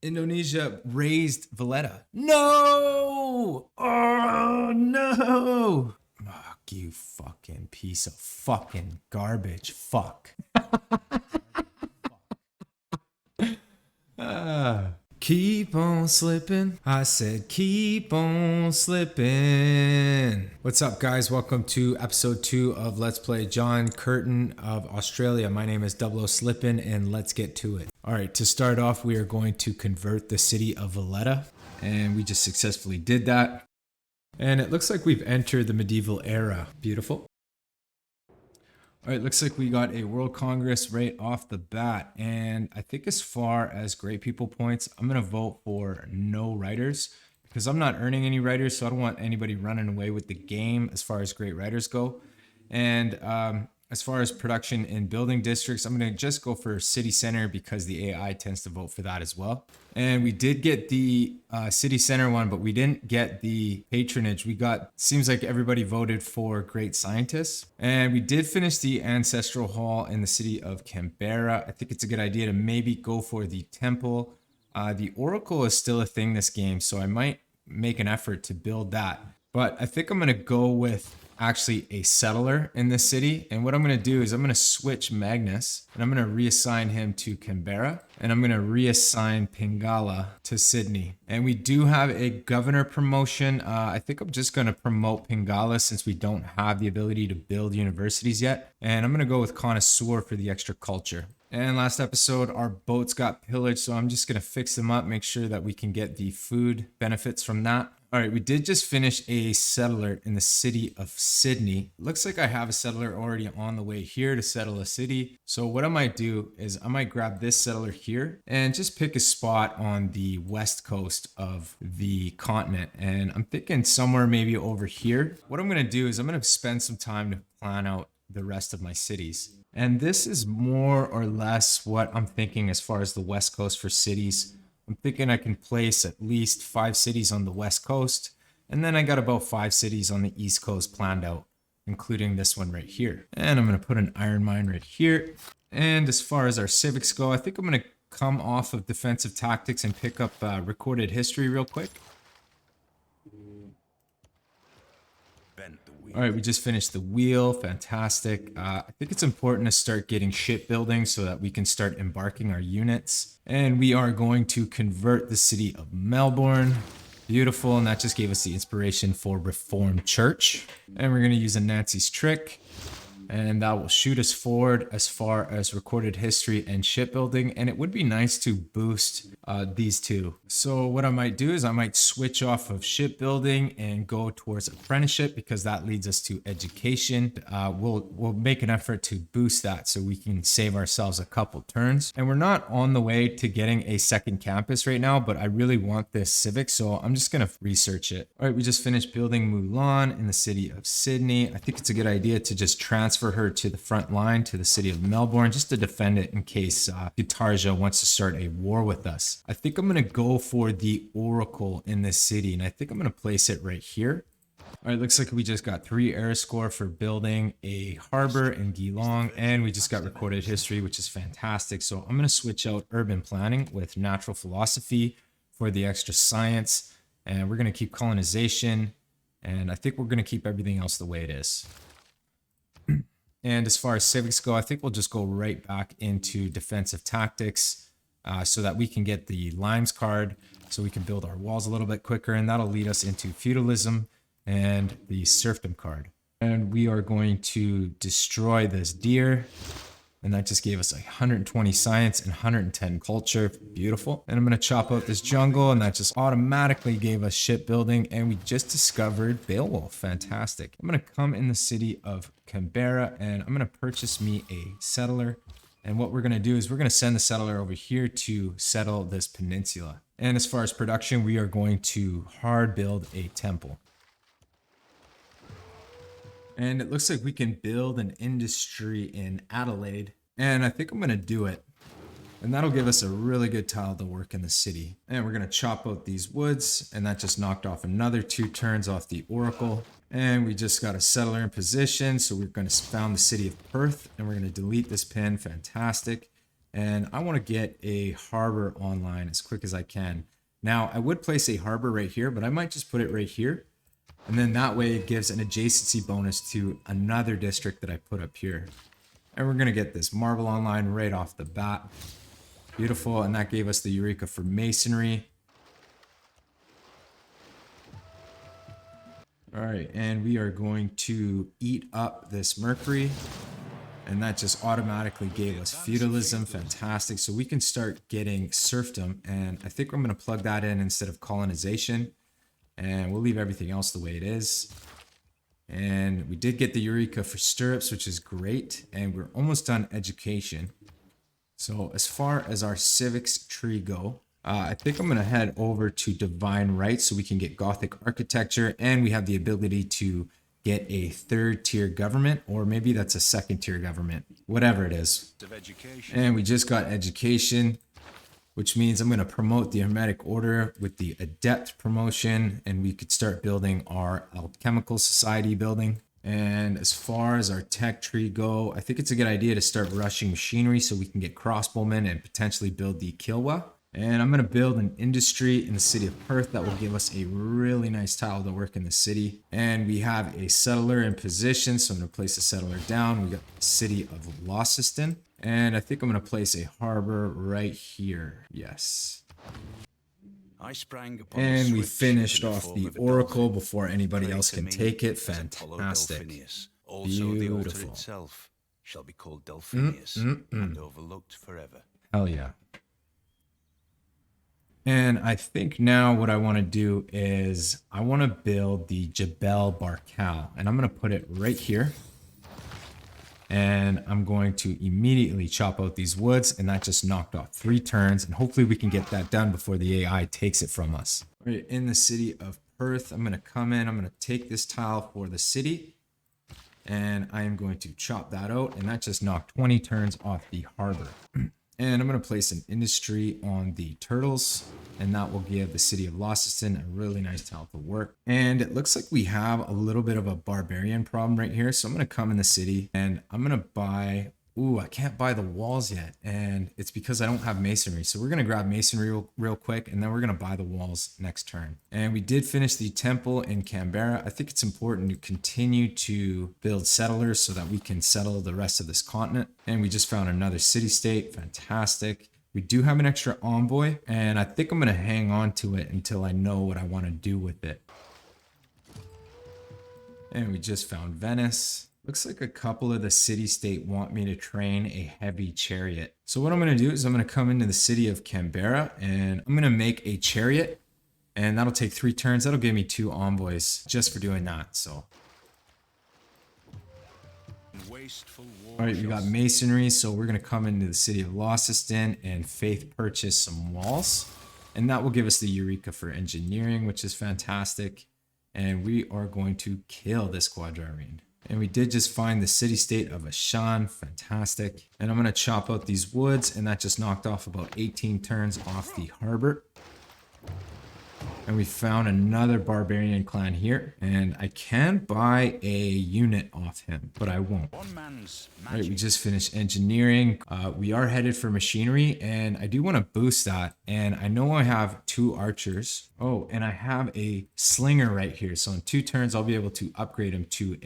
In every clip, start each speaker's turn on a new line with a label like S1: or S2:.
S1: Indonesia raised Valetta. No! Oh no! Fuck you, fucking piece of fucking garbage. Fuck. Keep on slipping. I said, keep on slipping. What's up, guys? Welcome to episode 2 of Let's Play John Curtin of Australia. My name is Double O Slippin', and let's get to it. All right, to start off, we are going to convert the city of Valetta, and we just successfully did that. And it looks like we've entered the medieval era. Beautiful. All right, looks like we got a World Congress right off the bat. And I think as far as great people points, I'm going to vote for no writers because I'm not earning any writers. So I don't want anybody running away with the game as far as great writers go. And as far as production in building districts, I'm going to just go for city center because the AI tends to vote for that as well. And we did get the city center one, but we didn't get the patronage. Seems like everybody voted for great scientists. And we did finish the ancestral hall in the city of Canberra. I think it's a good idea to maybe go for the temple. The oracle is still a thing this game, so I might make an effort to build that. But I think I'm going to go with actually a settler in this city. And what I'm going to do is I'm going to switch Magnus and I'm going to reassign him to Canberra and I'm going to reassign Pingala to Sydney. And we do have a governor promotion. I think I'm just going to promote Pingala since we don't have the ability to build universities yet. And I'm going to go with connoisseur for the extra culture. And last episode, our boats got pillaged, so I'm just going to fix them up, make sure that we can get the food benefits from that. All right, we did just finish a settler in the city of Sydney. Looks like I have a settler already on the way here to settle a city. So what I might do is I might grab this settler here and just pick a spot on the west coast of the continent. And I'm thinking somewhere maybe over here. What I'm going to do is I'm going to spend some time to plan out the rest of my cities. And this is more or less what I'm thinking as far as the west coast for cities. I'm thinking I can place at least 5 cities on the west coast, and then I got about 5 cities on the east coast planned out, including this one right here. And I'm going to put an iron mine right here. And as far as our civics go, I think I'm going to come off of defensive tactics and pick up recorded history real quick. All right, we just finished the wheel. Fantastic. I think it's important to start getting shipbuilding so that we can start embarking our units. And we are going to convert the city of Melbourne. Beautiful. And that just gave us the inspiration for Reformed Church. And we're going to use a Nancy's trick. And that will shoot us forward as far as recorded history and shipbuilding. And it would be nice to boost these two. So what I might do is I might switch off of shipbuilding and go towards apprenticeship because that leads us to education. We'll make an effort to boost that so we can save ourselves a couple turns. And we're not on the way to getting a second campus right now, but I really want this civic, so I'm just gonna research it. All right, we just finished building Mulan in the city of Sydney. I think it's a good idea to just transfer her to the front line to the city of Melbourne just to defend it in case Gitarja wants to start a war with us. I think I'm going to go for the Oracle in this city, and I think I'm going to place it right here. All right, looks like we just got 3 air score for building a harbor in Geelong, and we just got recorded history, which is fantastic. So I'm going to switch out urban planning with natural philosophy for the extra science, and we're going to keep colonization, and I think we're going to keep everything else the way it is. And as far as civics go, I think we'll just go right back into defensive tactics so that we can get the limes card so we can build our walls a little bit quicker. And that'll lead us into feudalism and the serfdom card. And we are going to destroy this deer. And that just gave us 120 science and 110 culture. Beautiful. And I'm going to chop out this jungle, and that just automatically gave us shipbuilding. And we just discovered Beowulf. Fantastic. I'm going to come in the city of Canberra, and I'm going to purchase me a settler. And what we're going to do is we're going to send the settler over here to settle this peninsula. And as far as production, we are going to hard build a temple. And it looks like we can build an industry in Adelaide. And I think I'm going to do it. And that'll give us a really good tile to work in the city. And we're going to chop out these woods. And that just knocked off another 2 turns off the Oracle. And we just got a settler in position. So we're going to found the city of Perth. And we're going to delete this pin. Fantastic. And I want to get a harbor online as quick as I can. Now, I would place a harbor right here, but I might just put it right here. And then that way it gives an adjacency bonus to another district that I put up here. And we're going to get this marble online right off the bat. Beautiful. And that gave us the Eureka for masonry. All right. And we are going to eat up this mercury. And that just automatically gave us feudalism. Fantastic. So we can start getting serfdom. And I think I'm going to plug that in instead of colonization. And we'll leave everything else the way it is. And we did get the Eureka for stirrups, which is great. And we're almost done education. So as far as our civics tree go, I think I'm going to head over to divine rights so we can get Gothic architecture. And we have the ability to get a third tier government, or maybe that's a second tier government, whatever it is. And we just got education, which means I'm going to promote the Hermetic Order with the Adept promotion, and we could start building our Alchemical Society building. And as far as our tech tree go, I think it's a good idea to start rushing machinery so we can get crossbowmen and potentially build the Kilwa. And I'm going to build an industry in the city of Perth that will give us a really nice tile to work in the city. And we have a settler in position, so I'm going to place a settler down. We got the city of Launceston. And I think I'm going to place a harbor right here. Yes. And we finished off the Oracle before anybody else can take it. Fantastic. Beautiful.
S2: Shall be called Delphinius and overlooked forever.
S1: Hell yeah. And I think now what I want to do is I want to build the Jebel Barkal. And I'm going to put it right here. And I'm going to immediately chop out these woods. And that just knocked off 3 turns. And hopefully we can get that done before the AI takes it from us. All right, in the city of Perth, I'm going to come in. I'm going to take this tile for the city. And I am going to chop that out. And that just knocked 20 turns off the harbor. And I'm going to place an industry on the turtles, and that will give the city of Launceston a really nice tile to work. And it looks like we have a little bit of a barbarian problem right here. So I'm going to come in the city and I'm going to buy, I can't buy the walls yet. And it's because I don't have masonry. So we're going to grab masonry real quick, and then we're going to buy the walls next turn. And we did finish the temple in Canberra. I think it's important to continue to build settlers so that we can settle the rest of this continent. And we just found another city-state. Fantastic. We do have an extra envoy, and I think I'm going to hang on to it until I know what I want to do with it. And we just found Venice. Looks like a couple of the city-state want me to train a heavy chariot. So what I'm going to do is I'm going to come into the city of Canberra, and I'm going to make a chariot, and that'll take 3 turns. That'll give me 2 envoys just for doing that. So, all right, we got masonry, so we're going to come into the city of Launceston and faith purchase some walls, and that will give us the Eureka for engineering, which is fantastic. And we are going to kill this quadrireme. And we did just find the city-state of Ashan. Fantastic. And I'm going to chop out these woods, and that just knocked off about 18 turns off the harbor. And we found another barbarian clan here, and I can buy a unit off him, but I won't. All right, we just finished engineering. We are headed for machinery, and I do want to boost that. And I know I have 2 archers. Oh, and I have a slinger right here. So in 2 turns, I'll be able to upgrade him to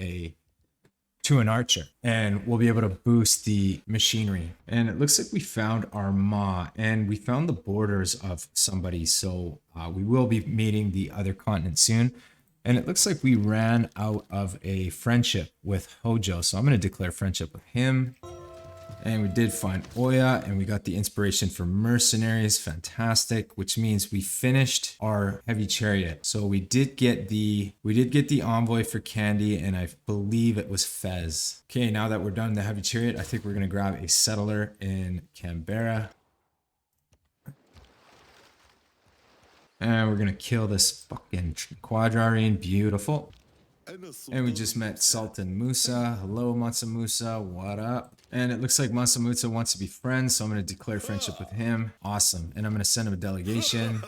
S1: an archer, and we'll be able to boost the machinery. And it looks like we found our Ma, and we found the borders of somebody, so we will be meeting the other continent soon. And it looks like we ran out of a friendship with Hojo, so I'm going to declare friendship with him. And we did find Oya, and we got the inspiration for mercenaries. Fantastic, which means we finished our heavy chariot. So we did get the envoy for Candy, and I believe it was Fez. Okay, now that we're done the heavy chariot, I think we're gonna grab a settler in Canberra. And we're gonna kill this fucking quadrireme. Beautiful. And we just met Sultan Musa. Hello, Mansa Musa. What up? And it looks like Mansa Musa wants to be friends, so I'm going to declare friendship with him. Awesome. And I'm going to send him a delegation.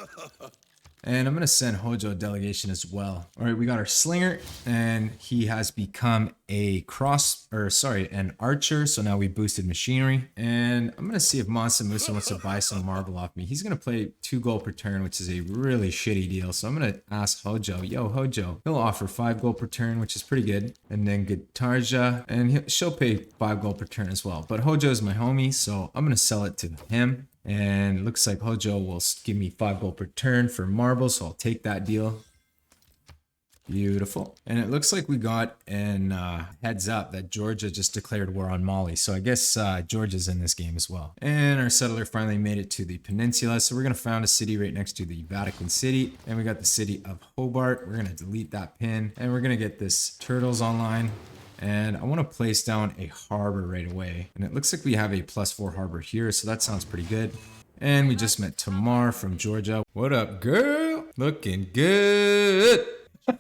S1: And I'm going to send Hojo a delegation as well. All right, we got our slinger, and he has become an archer. So now we boosted machinery. And I'm going to see if Mansa Musa wants to buy some marble off me. He's going to play 2 gold per turn, which is a really shitty deal. So I'm going to ask Hojo, yo, Hojo. He'll offer 5 gold per turn, which is pretty good. And then Gitarja, and she'll pay 5 gold per turn as well. But Hojo is my homie, so I'm going to sell it to him. And it looks like Hojo will give me 5 gold per turn for marble, so I'll take that deal. Beautiful. And it looks like we got an heads up that Georgia just declared war on Mali. So I guess Georgia's in this game as well. And our settler finally made it to the peninsula. So we're going to found a city right next to the Vatican City. And we got the city of Hobart. We're going to delete that pin. And we're going to get this turtles online. And I want to place down a harbor right away. And it looks like we have a +4 harbor here, so that sounds pretty good. And we just met Tamar from Georgia. What up, girl? Looking good. And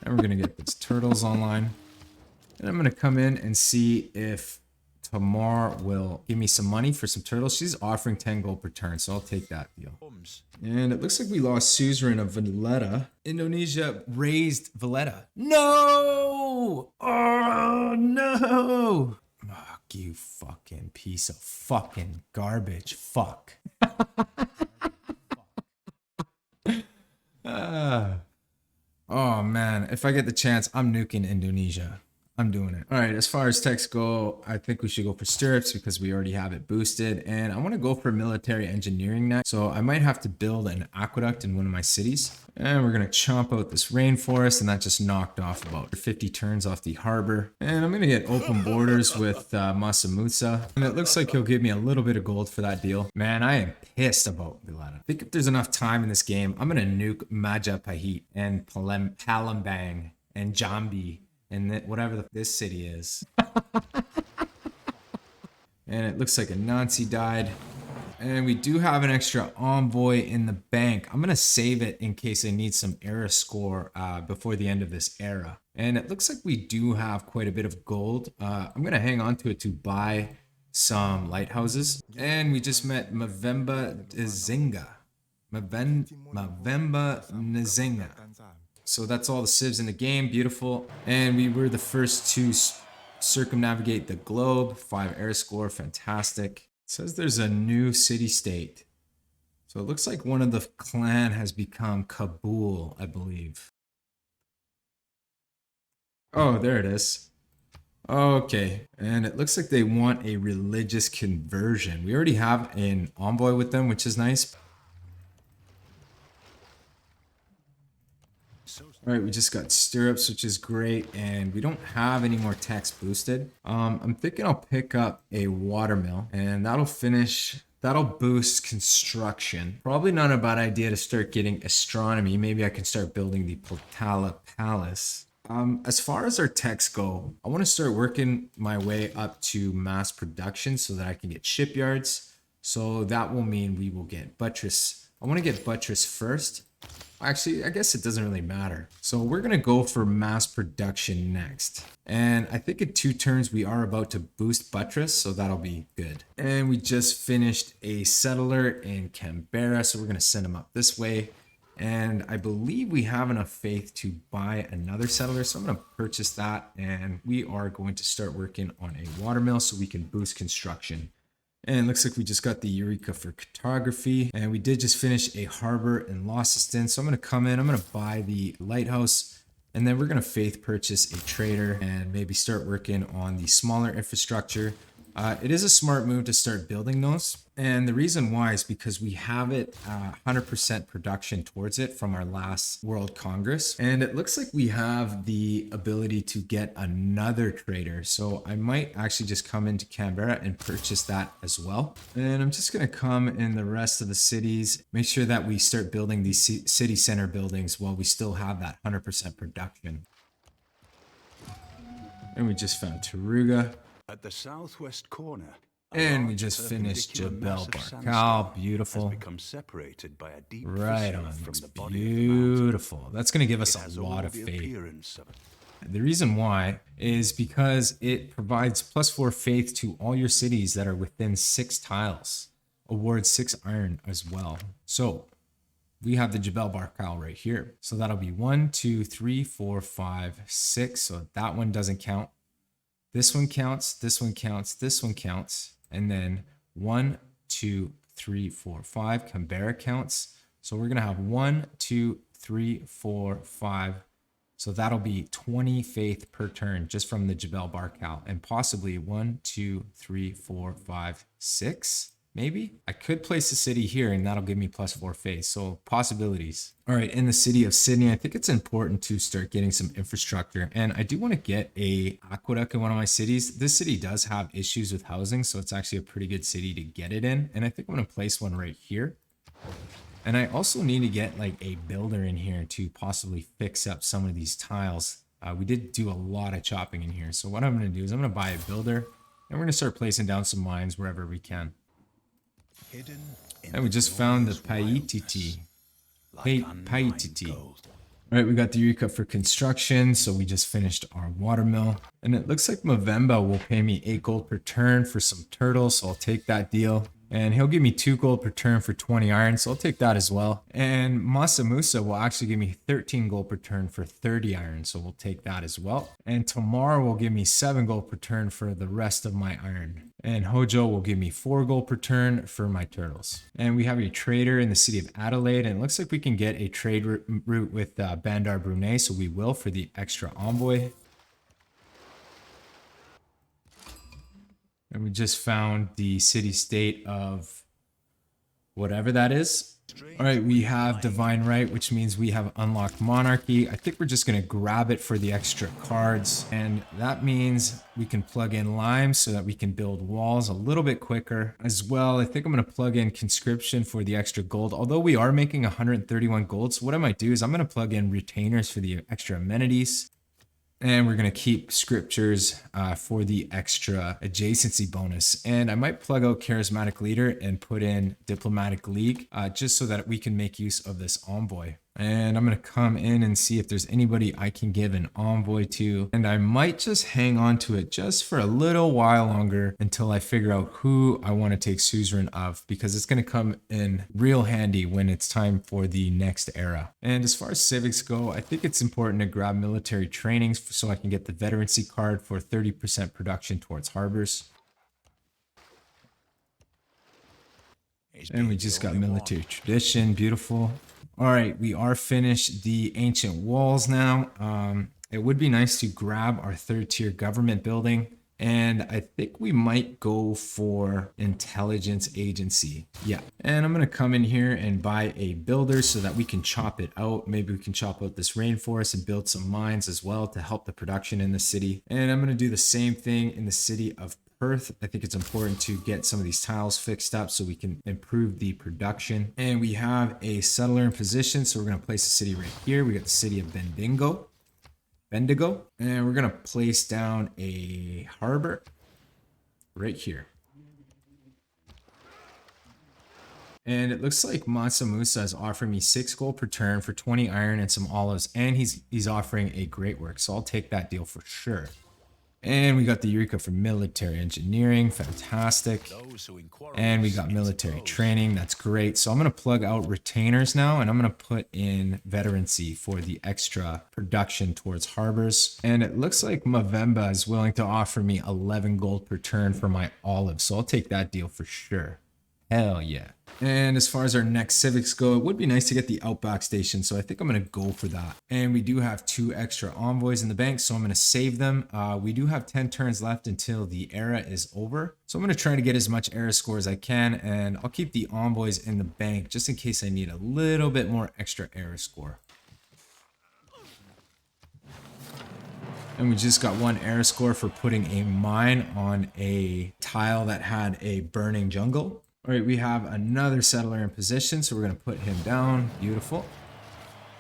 S1: we're going to get these turtles online. And I'm going to come in and see if Tamar will give me some money for some turtles. She's offering 10 gold per turn, so I'll take that deal. And it looks like we lost suzerain of Valetta. Indonesia raised Valetta. No! Oh, no! Fuck you, fucking piece of fucking garbage. Fuck. Oh, man. If I get the chance, I'm nuking Indonesia. I'm doing it. All right, as far as techs go, I think we should go for stirrups because we already have it boosted. And I want to go for military engineering next. So I might have to build an aqueduct in one of my cities. And we're going to chomp out this rainforest. And that just knocked off about 50 turns off the harbor. And I'm going to get open borders with Masa Musa. And it looks like he'll give me a little bit of gold for that deal. Man, I am pissed about Valetta. I think if there's enough time in this game, I'm going to nuke Majapahit and Palembang and Jambi. And whatever this city is. And it looks like a Nazi died. And we do have an extra envoy in the bank. I'm going to save it in case I need some era score before the end of this era. And it looks like we do have quite a bit of gold. I'm going to hang on to it to buy some lighthouses. And we just met Mavemba Nzinga. Mavemba Nzinga. So that's all the civs in the game. Beautiful. And we were the first to circumnavigate the globe. 5 air score. Fantastic. It says there's a new city state. So it looks like one of the clan has become Kabul, I believe. Oh, there it is. Okay. And it looks like they want a religious conversion. We already have an envoy with them, which is nice. All right, we just got stirrups, which is great, and we don't have any more techs boosted. I'm thinking I'll pick up a watermill, and that'll boost construction. Probably not a bad idea to start getting astronomy. Maybe I can start building the Potala Palace. As far as our techs go, I want to start working my way up to mass production so that I can get shipyards. So that will mean we will get buttress. I want to get buttress first. Actually, I guess it doesn't really matter. So we're going to go for mass production next. And I think in 2 turns, we are about to boost buttress, so that'll be good. And we just finished a settler in Canberra, so we're going to send him up this way. And I believe we have enough faith to buy another settler, so I'm going to purchase that. And we are going to start working on a watermill so we can boost construction. And it looks like we just got the Eureka for cartography. And we did just finish a harbor in Launceston. So I'm going to come in, I'm going to buy the lighthouse. And then we're going to faith purchase a trader and maybe start working on the smaller infrastructure. It is a smart move to start building those. And the reason why is because we have it 100% production towards it from our last World Congress. And it looks like we have the ability to get another trader. So I might actually just come into Canberra and purchase that as well. And I'm just going to come in the rest of the cities, make sure that we start building these city center buildings while we still have that 100% production. And we just found Taruga.
S2: At the southwest corner,
S1: and we just finished Jebel Barkal. Beautiful.
S2: Become separated by a deep
S1: right on.
S2: from
S1: Looks
S2: the body
S1: beautiful. That's going to give us a lot of faith. The reason why is because it provides +4 faith to all your cities that are within 6 tiles. Awards 6 iron as well. So we have the Jebel Barkal right here. So that'll be 1, 2, 3, 4, 5, 6. So that one doesn't count. This one counts, this one counts, this one counts. And then 1, 2, 3, 4, 5. Canberra counts. So we're going to have 1, 2, 3, 4, 5. So that'll be 20 faith per turn just from the Jebel Barkal. And possibly 1, 2, 3, 4, 5, 6. Maybe I could place a city here and that'll give me +4 faith. So possibilities. All right, in the city of Sydney, I think it's important to start getting some infrastructure. And I do want to get a aqueduct in one of my cities. This city does have issues with housing, so it's actually a pretty good city to get it in. And I think I'm going to place one right here. And I also need to get like a builder in here to possibly fix up some of these tiles. We did do a lot of chopping in here. So what I'm going to do is I'm going to buy a builder and we're going to start placing down some mines wherever we can. And we just found the Paititi. Paititi. All right, we got the Eureka for construction. So we just finished our watermill. And it looks like Movemba will pay me 8 gold per turn for some turtles. So I'll take that deal. And he'll give me 2 gold per turn for 20 iron, so I'll take that as well. And Masa Musa will actually give me 13 gold per turn for 30 iron, so we'll take that as well. And Tamar will give me 7 gold per turn for the rest of my iron. And Hojo will give me 4 gold per turn for my turtles. And we have a trader in the city of Adelaide, and it looks like we can get a trade route with Bandar Brunei, so we will for the extra envoy. And we just found the city-state of whatever that is. All right, we have Divine Right, which means we have unlocked Monarchy. I think we're just going to grab it for the extra cards. And that means we can plug in Lime so that we can build walls a little bit quicker. As well, I think I'm going to plug in Conscription for the extra gold. Although we are making 131 gold, so what I might do is I'm going to plug in Retainers for the extra amenities. And we're going to keep scriptures for the extra adjacency bonus. And I might plug out Charismatic Leader and put in Diplomatic League just so that we can make use of this envoy. And I'm going to come in and see if there's anybody I can give an envoy to. And I might just hang on to it just for a little while longer until I figure out who I want to take suzerain of, because it's going to come in real handy when it's time for the next era. And as far as civics go, I think it's important to grab military trainings so I can get the veterancy card for 30% production towards harbors. And we just got military tradition. Beautiful. All right, we are finished the ancient walls now. It would be nice to grab our 3rd tier government building. And I think we might go for intelligence agency. Yeah. And I'm going to come in here and buy a builder so that we can chop it out. Maybe we can chop out this rainforest and build some mines as well to help the production in the city. And I'm going to do the same thing in the city of Perth. I think it's important to get some of these tiles fixed up so we can improve the production. And we have a settler in position. So we're going to place a city right here. We got the city of Bendigo. And we're going to place down a harbor right here. And it looks like Mansa Musa is offering me 6 gold per turn for 20 iron and some olives. And he's offering a great work. So I'll take that deal for sure. And we got the Eureka for military engineering. Fantastic. And we got military training. That's great. So I'm going to plug out retainers now. And I'm going to put in veterancy for the extra production towards harbors. And it looks like Movemba is willing to offer me 11 gold per turn for my olives. So I'll take that deal for sure. Hell yeah. And as far as our next civics go, it would be nice to get the Outback station. So I think I'm going to go for that. And we do have 2 extra envoys in the bank. So I'm going to save them. We do have 10 turns left until the era is over. So I'm going to try to get as much era score as I can. And I'll keep the envoys in the bank just in case I need a little bit more extra era score. And we just got 1 era score for putting a mine on a tile that had a burning jungle. All right, we have another settler in position, so we're going to put him down. Beautiful.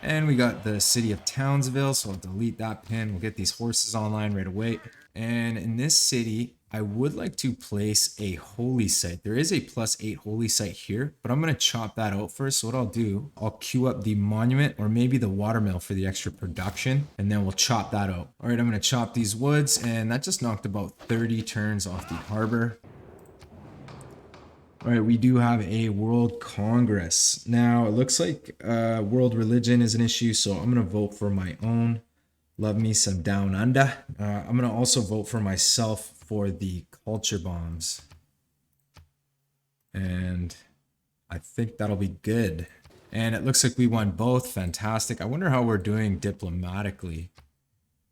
S1: And we got the city of Townsville, so I'll delete that pin. We'll get these horses online right away. And in this city, I would like to place a holy site. There is a +8 holy site here, but I'm going to chop that out first. So what I'll do, I'll queue up the monument or maybe the watermill for the extra production, and then we'll chop that out. All right, I'm going to chop these woods, and that just knocked about 30 turns off the harbor. All right, we do have a World Congress. Now, it looks like world religion is an issue, so I'm going to vote for my own. Love me some Down Under. I'm going to also vote for myself for the culture bombs. And I think that'll be good. And it looks like we won both. Fantastic. I wonder how we're doing diplomatically.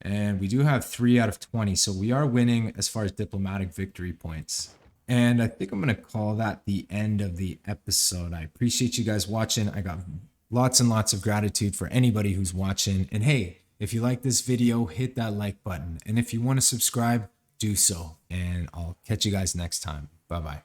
S1: And we do have 3 out of 20, so we are winning as far as diplomatic victory points. And I think I'm going to call that the end of the episode. I appreciate you guys watching. I got lots and lots of gratitude for anybody who's watching. And hey, if you like this video, hit that like button. And if you want to subscribe, do so. And I'll catch you guys next time. Bye-bye.